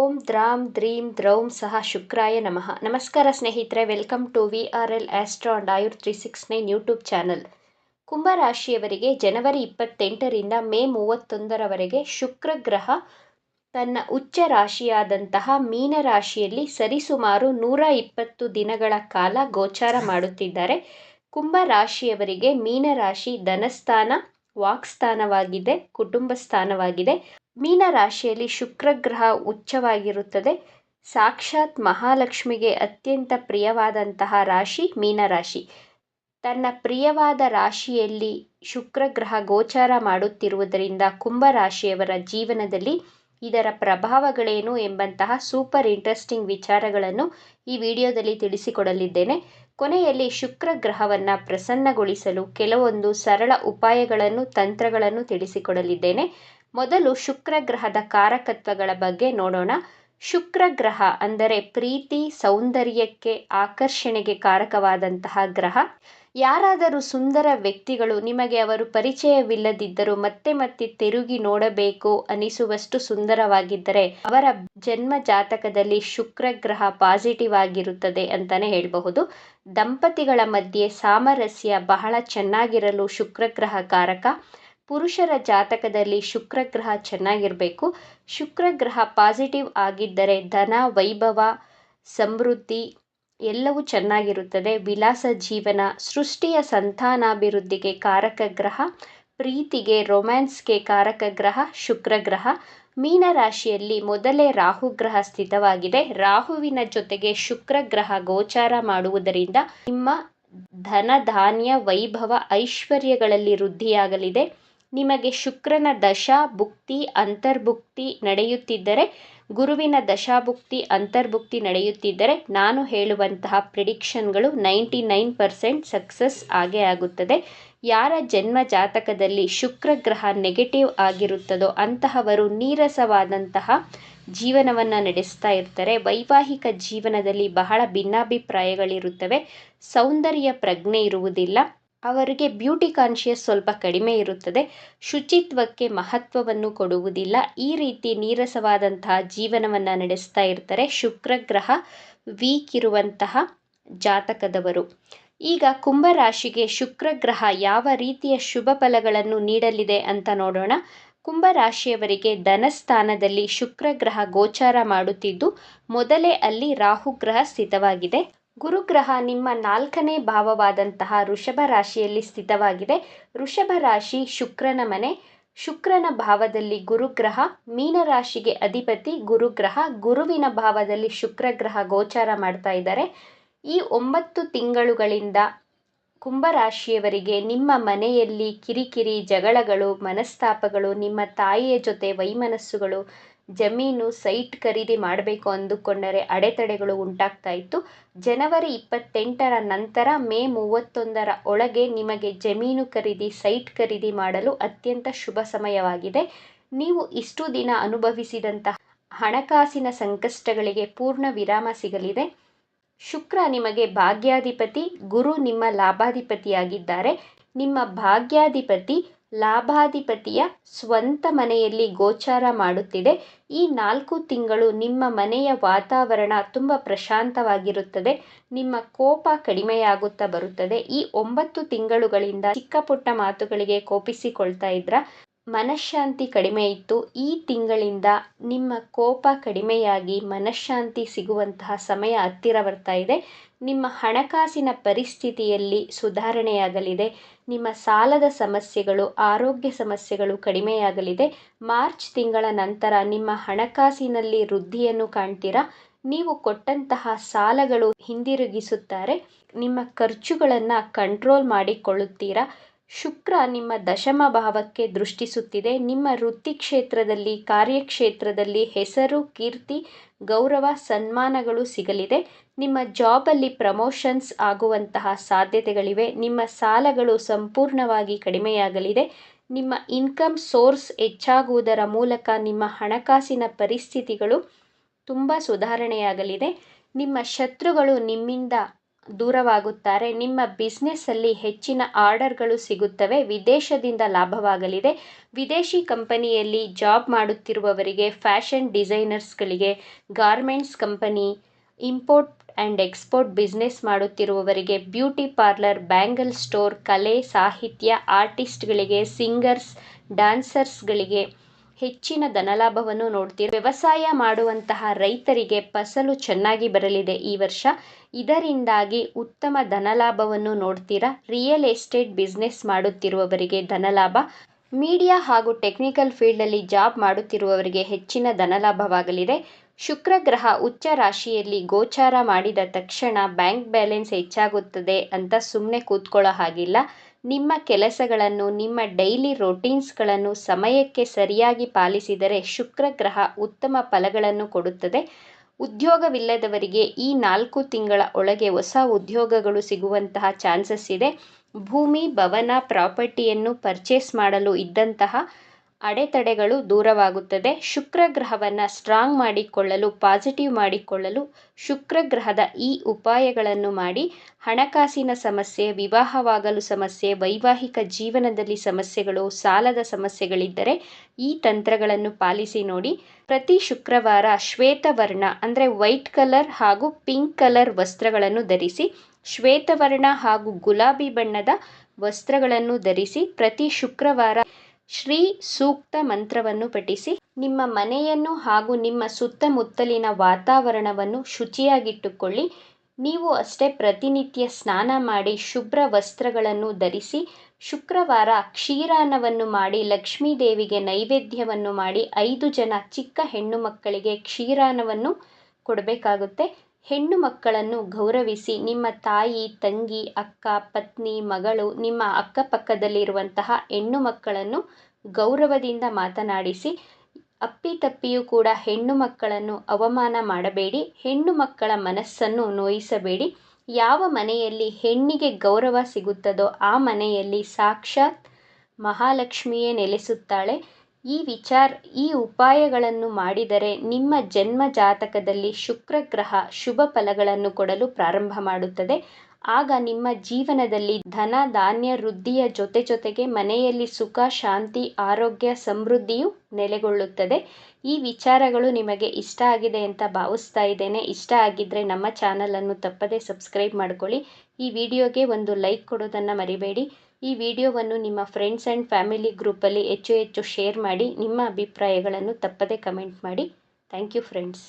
ಓಂ ದ್ರಾಂ ದ್ರೀಂ ದ್ರೌಂ ಸಹ ಶುಕ್ರಾಯ ನಮಃ. ನಮಸ್ಕಾರ ಸ್ನೇಹಿತರೆ, welcome to VRL Astro and Ayur 369 YouTube channel. ಕುಂಭರಾಶಿಯವರಿಗೆ ಜನವರಿ 28ರಿಂದ ಮೇ 31ರವರೆಗೆ ಶುಕ್ರ ಗ್ರಹ ತನ್ನ ಉಚ್ಚ ರಾಶಿಯಾದಂತಹ ಮೀನರಾಶಿಯಲ್ಲಿ ಸರಿಸುಮಾರು 120 ದಿನಗಳ ಕಾಲ ಗೋಚಾರ ಮಾಡುತ್ತಿದ್ದಾರೆ. ಕುಂಭರಾಶಿಯವರಿಗೆ ಮೀನರಾಶಿ ಧನಸ್ಥಾನ, ವಾಕ್ಸ್ಥಾನವಾಗಿದೆ, ಕುಟುಂಬ ಸ್ಥಾನವಾಗಿದೆ. ಮೀನರಾಶಿಯಲ್ಲಿ ಶುಕ್ರ ಗ್ರಹ ಉಚ್ಚವಾಗಿರುತ್ತದೆ. ಸಾಕ್ಷಾತ್ ಮಹಾಲಕ್ಷ್ಮಿಗೆ ಅತ್ಯಂತ ಪ್ರಿಯವಾದಂತಹ ರಾಶಿ ಮೀನರಾಶಿ. ತನ್ನ ಪ್ರಿಯವಾದ ರಾಶಿಯಲ್ಲಿ ಶುಕ್ರ ಗ್ರಹ ಗೋಚಾರ ಮಾಡುತ್ತಿರುವುದರಿಂದ ಕುಂಭರಾಶಿಯವರ ಜೀವನದಲ್ಲಿ ಇದರ ಪ್ರಭಾವಗಳೇನು ಎಂಬಂತಹ ಸೂಪರ್ ಇಂಟ್ರೆಸ್ಟಿಂಗ್ ವಿಚಾರಗಳನ್ನು ಈ ವಿಡಿಯೋದಲ್ಲಿ ತಿಳಿಸಿಕೊಡಲಿದ್ದೇನೆ. ಕೊನೆಯಲ್ಲಿ ಶುಕ್ರ ಗ್ರಹವನ್ನು ಪ್ರಸನ್ನಗೊಳಿಸಲು ಕೆಲವೊಂದು ಸರಳ ಉಪಾಯಗಳನ್ನು, ತಂತ್ರಗಳನ್ನು ತಿಳಿಸಿಕೊಡಲಿದ್ದೇನೆ. ಮೊದಲು ಶುಕ್ರ ಗ್ರಹದ ಕಾರಕತ್ವಗಳ ಬಗ್ಗೆ ನೋಡೋಣ. ಶುಕ್ರ ಗ್ರಹ ಅಂದರೆ ಪ್ರೀತಿ, ಸೌಂದರ್ಯಕ್ಕೆ, ಆಕರ್ಷಣೆಗೆ ಕಾರಕವಾದಂತಹ ಗ್ರಹ. ಯಾರಾದರೂ ಸುಂದರ ವ್ಯಕ್ತಿಗಳು ನಿಮಗೆ ಅವರು ಪರಿಚಯವಿಲ್ಲದಿದ್ದರೂ ಮತ್ತೆ ಮತ್ತೆ ತಿರುಗಿ ನೋಡಬೇಕು ಅನಿಸುವಷ್ಟು ಸುಂದರವಾಗಿದ್ದರೆ ಅವರ ಜನ್ಮ ಜಾತಕದಲ್ಲಿ ಶುಕ್ರ ಗ್ರಹ ಪಾಸಿಟಿವ್ ಆಗಿರುತ್ತದೆ ಅಂತಾನೆ ಹೇಳಬಹುದು. ದಂಪತಿಗಳ ಮಧ್ಯೆ ಸಾಮರಸ್ಯ ಬಹಳ ಚೆನ್ನಾಗಿರಲು ಶುಕ್ರ ಗ್ರಹ ಕಾರಕ. ಪುರುಷರ ಜಾತಕದಲ್ಲಿ ಶುಕ್ರ ಗ್ರಹ ಚೆನ್ನಾಗಿರಬೇಕು. ಶುಕ್ರ ಗ್ರಹ ಪಾಸಿಟಿವ್ ಆಗಿದ್ದರೆ ಧನ, ವೈಭವ, ಸಮೃದ್ಧಿ ಎಲ್ಲವೂ ಚೆನ್ನಾಗಿರುತ್ತದೆ. ವಿಲಾಸ ಜೀವನ, ಸೃಷ್ಟಿಯ ಸಂತಾನಾಭಿವೃದ್ಧಿಗೆ ಕಾರಕ ಗ್ರಹ, ಪ್ರೀತಿಗೆ, ರೊಮ್ಯಾನ್ಸ್ಗೆ ಕಾರಕ ಗ್ರಹ ಶುಕ್ರ ಗ್ರಹ. ಮೀನರಾಶಿಯಲ್ಲಿ ಮೊದಲೇ ರಾಹು ಗ್ರಹ ಸ್ಥಿತವಾಗಿದೆ. ರಾಹುವಿನ ಜೊತೆಗೆ ಶುಕ್ರ ಗ್ರಹ ಗೋಚಾರ ಮಾಡುವುದರಿಂದ ನಿಮ್ಮ ಧನ, ಧಾನ್ಯ, ವೈಭವ, ಐಶ್ವರ್ಯಗಳಲ್ಲಿ ವೃದ್ಧಿಯಾಗಲಿದೆ. ನಿಮಗೆ ಶುಕ್ರನ ದಶಾ, ಭುಕ್ತಿ, ಅಂತರ್ಭುಕ್ತಿ ನಡೆಯುತ್ತಿದ್ದರೆ, ಗುರುವಿನ ದಶಾಭುಕ್ತಿ, ಅಂತರ್ಭುಕ್ತಿ ನಡೆಯುತ್ತಿದ್ದರೆ ನಾನು ಹೇಳುವಂತಹ ಪ್ರಿಡಿಕ್ಷನ್ಗಳು 99% ಸಕ್ಸಸ್ ಆಗೇ ಆಗುತ್ತದೆ. ಯಾರ ಜನ್ಮ ಜಾತಕದಲ್ಲಿ ಶುಕ್ರ ಗ್ರಹ ನೆಗೆಟಿವ್ ಆಗಿರುತ್ತದೋ ಅಂತಹವರು ನೀರಸವಾದಂತಹ ಜೀವನವನ್ನು ನಡೆಸ್ತಾ ಇರ್ತಾರೆ. ವೈವಾಹಿಕ ಜೀವನದಲ್ಲಿ ಬಹಳ ಭಿನ್ನಾಭಿಪ್ರಾಯಗಳಿರುತ್ತವೆ. ಸೌಂದರ್ಯ ಪ್ರಜ್ಞೆ ಇರುವುದಿಲ್ಲ. ಅವರಿಗೆ ಬ್ಯೂಟಿ ಕಾನ್ಷಿಯಸ್ ಸ್ವಲ್ಪ ಕಡಿಮೆ ಇರುತ್ತದೆ. ಶುಚಿತ್ವಕ್ಕೆ ಮಹತ್ವವನ್ನು ಕೊಡುವುದಿಲ್ಲ. ಈ ರೀತಿ ನೀರಸವಾದಂತಹ ಜೀವನವನ್ನು ನಡೆಸ್ತಾ ಇರ್ತಾರೆ ಶುಕ್ರ ಗ್ರಹ ವೀಕ್ ಇರುವಂತಹ ಜಾತಕದವರು. ಈಗ ಕುಂಭರಾಶಿಗೆ ಶುಕ್ರ ಗ್ರಹ ಯಾವ ರೀತಿಯ ಶುಭ ಫಲಗಳನ್ನು ನೀಡಲಿದೆ ಅಂತ ನೋಡೋಣ. ಕುಂಭರಾಶಿಯವರಿಗೆ ಧನಸ್ಥಾನದಲ್ಲಿ ಶುಕ್ರ ಗ್ರಹ ಗೋಚಾರ ಮಾಡುತ್ತಿದ್ದು ಮೊದಲೇ ಅಲ್ಲಿ ರಾಹು ಗ್ರಹ ಸ್ಥಿತವಾಗಿದೆ. ಗುರುಗ್ರಹ ನಿಮ್ಮ 4ನೇ ಭಾವವಾದಂತಹ ವೃಷಭ ರಾಶಿಯಲ್ಲಿ ಸ್ಥಿತವಾಗಿದೆ. ವೃಷಭ ರಾಶಿ ಶುಕ್ರನ ಮನೆ. ಶುಕ್ರನ ಭಾವದಲ್ಲಿ ಗುರುಗ್ರಹ, ಮೀನರಾಶಿಗೆ ಅಧಿಪತಿ ಗುರುಗ್ರಹ, ಗುರುವಿನ ಭಾವದಲ್ಲಿ ಶುಕ್ರ ಗ್ರಹ ಗೋಚಾರ ಮಾಡ್ತಾ ಇದ್ದಾರೆ. ಈ 9 ತಿಂಗಳುಗಳಿಂದ ಕುಂಭರಾಶಿಯವರಿಗೆ ನಿಮ್ಮ ಮನೆಯಲ್ಲಿ ಕಿರಿಕಿರಿ, ಜಗಳಗಳು, ಮನಸ್ತಾಪಗಳು, ನಿಮ್ಮ ತಾಯಿಯ ಜೊತೆ ವೈಮನಸ್ಸುಗಳು, ಜಮೀನು, ಸೈಟ್ ಖರೀದಿ ಮಾಡಬೇಕು ಅಂದುಕೊಂಡರೆ ಅಡೆತಡೆಗಳು ಉಂಟಾಗ್ತಾ ಇತ್ತು. ಜನವರಿ 28ರ ನಂತರ ಮೇ 31ರ ಒಳಗೆ ನಿಮಗೆ ಜಮೀನು ಖರೀದಿ, ಸೈಟ್ ಖರೀದಿ ಮಾಡಲು ಅತ್ಯಂತ ಶುಭ ಸಮಯವಾಗಿದೆ. ನೀವು ಇಷ್ಟು ದಿನ ಅನುಭವಿಸಿದಂತಹ ಹಣಕಾಸಿನ ಸಂಕಷ್ಟಗಳಿಗೆ ಪೂರ್ಣ ವಿರಾಮ ಸಿಗಲಿದೆ. ಶುಕ್ರ ನಿಮಗೆ ಭಾಗ್ಯಾಧಿಪತಿ, ಗುರು ನಿಮ್ಮ ಲಾಭಾಧಿಪತಿಯಾಗಿದ್ದಾರೆ. ನಿಮ್ಮ ಭಾಗ್ಯಾಧಿಪತಿ ಲಾಭಾಧಿಪತಿಯ ಸ್ವಂತ ಮನೆಯಲ್ಲಿ ಗೋಚಾರ ಮಾಡುತ್ತಿದೆ. ಈ 4 ತಿಂಗಳು ನಿಮ್ಮ ಮನೆಯ ವಾತಾವರಣ ತುಂಬ ಪ್ರಶಾಂತವಾಗಿರುತ್ತದೆ. ನಿಮ್ಮ ಕೋಪ ಕಡಿಮೆಯಾಗುತ್ತಾ ಬರುತ್ತದೆ. ಈ 9 ತಿಂಗಳುಗಳಿಂದ ಚಿಕ್ಕ ಪುಟ್ಟ ಮಾತುಗಳಿಗೆ ಕೋಪಿಸಿಕೊಳ್ತಾ ಇದ್ರ, ಮನಃಶಾಂತಿ ಕಡಿಮೆ ಇತ್ತು. ಈ ತಿಂಗಳಿಂದ ನಿಮ್ಮ ಕೋಪ ಕಡಿಮೆಯಾಗಿ ಮನಃಶಾಂತಿ ಸಿಗುವಂತಹ ಸಮಯ ಹತ್ತಿರ ಬರ್ತಾ ಇದೆ. ನಿಮ್ಮ ಹಣಕಾಸಿನ ಪರಿಸ್ಥಿತಿಯಲ್ಲಿ ಸುಧಾರಣೆಯಾಗಲಿದೆ. ನಿಮ್ಮ ಸಾಲದ ಸಮಸ್ಯೆಗಳು, ಆರೋಗ್ಯ ಸಮಸ್ಯೆಗಳು ಕಡಿಮೆಯಾಗಲಿದೆ. ಮಾರ್ಚ್ ತಿಂಗಳ ನಂತರ ನಿಮ್ಮ ಹಣಕಾಸಿನಲ್ಲಿ ವೃದ್ಧಿಯನ್ನು ಕಾಣ್ತೀರಾ. ನೀವು ಕೊಟ್ಟಂತಹ ಸಾಲಗಳು ಹಿಂದಿರುಗಿಸುತ್ತಾರೆ. ನಿಮ್ಮ ಖರ್ಚುಗಳನ್ನು ಕಂಟ್ರೋಲ್ ಮಾಡಿಕೊಳ್ಳುತ್ತೀರಾ. ಶುಕ್ರ ನಿಮ್ಮ ದಶಮ ಭಾವಕ್ಕೆ ದೃಷ್ಟಿಸುತ್ತಿದೆ. ನಿಮ್ಮ ವೃತ್ತಿ ಕ್ಷೇತ್ರದಲ್ಲಿ, ಕಾರ್ಯಕ್ಷೇತ್ರದಲ್ಲಿ ಹೆಸರು, ಕೀರ್ತಿ, ಗೌರವ, ಸನ್ಮಾನಗಳು ಸಿಗಲಿದೆ. ನಿಮ್ಮ ಜಾಬಲ್ಲಿ ಪ್ರಮೋಷನ್ಸ್ ಆಗುವಂತಹ ಸಾಧ್ಯತೆಗಳಿವೆ. ನಿಮ್ಮ ಸಾಲಗಳು ಸಂಪೂರ್ಣವಾಗಿ ಕಡಿಮೆಯಾಗಲಿದೆ. ನಿಮ್ಮ ಇನ್ಕಮ್ ಸೋರ್ಸ್ ಹೆಚ್ಚಾಗುವುದರ ಮೂಲಕ ನಿಮ್ಮ ಹಣಕಾಸಿನ ಪರಿಸ್ಥಿತಿಗಳು ತುಂಬ ಸುಧಾರಣೆಯಾಗಲಿದೆ. ನಿಮ್ಮ ಶತ್ರುಗಳು ನಿಮ್ಮಿಂದ ದೂರವಾಗುತ್ತಾರೆ. ನಿಮ್ಮ ಬಿಸ್ನೆಸ್ಸಲ್ಲಿ ಹೆಚ್ಚಿನ ಆರ್ಡರ್ಗಳು ಸಿಗುತ್ತವೆ. ವಿದೇಶದಿಂದ ಲಾಭವಾಗಲಿದೆ. ವಿದೇಶಿ ಕಂಪನಿಯಲ್ಲಿ ಜಾಬ್ ಮಾಡುತ್ತಿರುವವರಿಗೆ, ಫ್ಯಾಷನ್ ಡಿಸೈನರ್ಸ್ಗಳಿಗೆ, garments company, import and export business ಮಾಡುತ್ತಿರುವವರಿಗೆ, ಬ್ಯೂಟಿ ಪಾರ್ಲರ್, ಬ್ಯಾಂಗಲ್ ಸ್ಟೋರ್, ಕಲೆ, ಸಾಹಿತ್ಯ, ಆರ್ಟಿಸ್ಟ್ಗಳಿಗೆ, ಸಿಂಗರ್ಸ್, ಡ್ಯಾನ್ಸರ್ಸ್ಗಳಿಗೆ ಹೆಚ್ಚಿನ ಧನಲಾಭವನ್ನು ನೋಡ್ತೀರಿ. ವ್ಯವಸಾಯ ಮಾಡುವಂತಹ ರೈತರಿಗೆ ಫಸಲು ಚೆನ್ನಾಗಿ ಬರಲಿದೆ ಈ ವರ್ಷ. ಇದರಿಂದಾಗಿ ಉತ್ತಮ ಧನಲಾಭವನ್ನು ನೋಡ್ತೀರಾ. ರಿಯಲ್ ಎಸ್ಟೇಟ್ ಬಿಸ್ನೆಸ್ ಮಾಡುತ್ತಿರುವವರಿಗೆ ಧನಲಾಭ. ಮೀಡಿಯಾ ಹಾಗೂ ಟೆಕ್ನಿಕಲ್ ಫೀಲ್ಡಲ್ಲಿ ಜಾಬ್ ಮಾಡುತ್ತಿರುವವರಿಗೆ ಹೆಚ್ಚಿನ ಧನಲಾಭವಾಗಲಿದೆ. ಶುಕ್ರ ಗ್ರಹ ಉಚ್ಚ ರಾಶಿಯಲ್ಲಿ ಗೋಚಾರ ಮಾಡಿದ ತಕ್ಷಣ ಬ್ಯಾಂಕ್ ಬ್ಯಾಲೆನ್ಸ್ ಹೆಚ್ಚಾಗುತ್ತದೆ ಅಂತ ಸುಮ್ಮನೆ ಕೂತ್ಕೊಳ್ಳೋ ಹಾಗಿಲ್ಲ. ನಿಮ್ಮ ಕೆಲಸಗಳನ್ನು, ನಿಮ್ಮ ಡೈಲಿ ರೊಟೀನ್ಸ್ಗಳನ್ನು ಸಮಯಕ್ಕೆ ಸರಿಯಾಗಿ ಪಾಲಿಸಿದರೆ ಶುಕ್ರ ಗ್ರಹ ಉತ್ತಮ ಫಲಗಳನ್ನು ಕೊಡುತ್ತದೆ. ಉದ್ಯೋಗವಿಲ್ಲದವರಿಗೆ ಈ 4 ತಿಂಗಳ ಒಳಗೆ ಹೊಸ ಉದ್ಯೋಗಗಳು ಸಿಗುವಂತಹ ಚಾನ್ಸಸ್ ಇದೆ. ಭೂಮಿ, ಭವನ, ಪ್ರಾಪರ್ಟಿಯನ್ನು ಪರ್ಚೇಸ್ ಮಾಡಲು ಇದ್ದಂತಹ ಅಡೆತಡೆಗಳು ದೂರವಾಗುತ್ತದೆ. ಶುಕ್ರ ಗ್ರಹವನ್ನು ಸ್ಟ್ರಾಂಗ್ ಮಾಡಿಕೊಳ್ಳಲು, ಪಾಸಿಟಿವ್ ಮಾಡಿಕೊಳ್ಳಲು ಶುಕ್ರ ಗ್ರಹದ ಈ ಉಪಾಯಗಳನ್ನು ಮಾಡಿ. ಹಣಕಾಸಿನ ಸಮಸ್ಯೆ, ವಿವಾಹವಾಗಲು ಸಮಸ್ಯೆ, ವೈವಾಹಿಕ ಜೀವನದಲ್ಲಿ ಸಮಸ್ಯೆಗಳು, ಸಾಲದ ಸಮಸ್ಯೆಗಳಿದ್ದರೆ ಈ ತಂತ್ರಗಳನ್ನು ಪಾಲಿಸಿ ನೋಡಿ. ಪ್ರತಿ ಶುಕ್ರವಾರ ಶ್ವೇತವರ್ಣ ಅಂದರೆ ವೈಟ್ ಕಲರ್ ಹಾಗೂ ಪಿಂಕ್ ಕಲರ್ ವಸ್ತ್ರಗಳನ್ನು ಧರಿಸಿ. ಶ್ವೇತವರ್ಣ ಹಾಗೂ ಗುಲಾಬಿ ಬಣ್ಣದ ವಸ್ತ್ರಗಳನ್ನು ಧರಿಸಿ ಪ್ರತಿ ಶುಕ್ರವಾರ ಶ್ರೀ ಸೂಕ್ತ ಮಂತ್ರವನ್ನು ಪಠಿಸಿ. ನಿಮ್ಮ ಮನೆಯನ್ನು ಹಾಗೂ ನಿಮ್ಮ ಸುತ್ತಮುತ್ತಲಿನ ವಾತಾವರಣವನ್ನು ಶುಚಿಯಾಗಿಟ್ಟುಕೊಳ್ಳಿ. ನೀವು ಅಷ್ಟೇ ಪ್ರತಿನಿತ್ಯ ಸ್ನಾನ ಮಾಡಿ ಶುಭ್ರ ವಸ್ತ್ರಗಳನ್ನು ಧರಿಸಿ. ಶುಕ್ರವಾರ ಕ್ಷೀರಾನ್ನವನ್ನು ಮಾಡಿ ಲಕ್ಷ್ಮೀ ದೇವಿಗೆ ನೈವೇದ್ಯವನ್ನು ಮಾಡಿ 5 ಜನ ಚಿಕ್ಕ ಹೆಣ್ಣು ಮಕ್ಕಳಿಗೆ ಕ್ಷೀರಾನ್ನವನ್ನು ಕೊಡಬೇಕಾಗುತ್ತೆ. ಹೆಣ್ಣು ಮಕ್ಕಳನ್ನು ಗೌರವಿಸಿ. ನಿಮ್ಮ ತಾಯಿ, ತಂಗಿ, ಅಕ್ಕ, ಪತ್ನಿ, ಮಗಳು, ನಿಮ್ಮ ಅಕ್ಕಪಕ್ಕದಲ್ಲಿರುವಂತಹ ಹೆಣ್ಣು ಮಕ್ಕಳನ್ನು ಗೌರವದಿಂದ ಮಾತನಾಡಿಸಿ. ಅಪ್ಪಿತಪ್ಪಿಯೂ ಕೂಡ ಹೆಣ್ಣು ಮಕ್ಕಳನ್ನು ಅವಮಾನ ಮಾಡಬೇಡಿ. ಹೆಣ್ಣು ಮಕ್ಕಳ ಮನಸ್ಸನ್ನು ನೋಯಿಸಬೇಡಿ. ಯಾವ ಮನೆಯಲ್ಲಿ ಹೆಣ್ಣಿಗೆ ಗೌರವ ಸಿಗುತ್ತದೋ ಆ ಮನೆಯಲ್ಲಿ ಸಾಕ್ಷಾತ್ ಮಹಾಲಕ್ಷ್ಮಿಯೇ ನೆಲೆಸುತ್ತಾಳೆ. ಈ ಉಪಾಯಗಳನ್ನು ಮಾಡಿದರೆ ನಿಮ್ಮ ಜನ್ಮ ಜಾತಕದಲ್ಲಿ ಶುಕ್ರ ಗ್ರಹ ಶುಭ ಫಲಗಳನ್ನು ಕೊಡಲು ಪ್ರಾರಂಭ ಮಾಡುತ್ತದೆ. ಆಗ ನಿಮ್ಮ ಜೀವನದಲ್ಲಿ ಧನ ಧಾನ್ಯ ವೃದ್ಧಿಯ ಜೊತೆಗೆ ಮನೆಯಲ್ಲಿ ಸುಖ, ಶಾಂತಿ, ಆರೋಗ್ಯ, ಸಮೃದ್ಧಿಯು ನೆಲೆಗೊಳ್ಳುತ್ತದೆ. ಈ ವಿಚಾರಗಳು ನಿಮಗೆ ಇಷ್ಟ ಆಗಿದೆ ಅಂತ ಭಾವಿಸ್ತಾ ಇದ್ದೇನೆ. ಇಷ್ಟ ಆಗಿದ್ದರೆ ನಮ್ಮ ಚಾನಲನ್ನು ತಪ್ಪದೇ ಸಬ್ಸ್ಕ್ರೈಬ್ ಮಾಡ್ಕೊಳ್ಳಿ. ಈ ವಿಡಿಯೋಗೆ ಒಂದು ಲೈಕ್ ಕೊಡೋದನ್ನು ಮರಿಬೇಡಿ. ಈ ವಿಡಿಯೋವನ್ನು ನಿಮ್ಮ ಫ್ರೆಂಡ್ಸ್ ಆ್ಯಂಡ್ ಫ್ಯಾಮಿಲಿ ಗ್ರೂಪಲ್ಲಿ ಹೆಚ್ಚು ಶೇರ್ ಮಾಡಿ. ನಿಮ್ಮ ಅಭಿಪ್ರಾಯಗಳನ್ನು ತಪ್ಪದೇ ಕಮೆಂಟ್ ಮಾಡಿ. Thank you friends.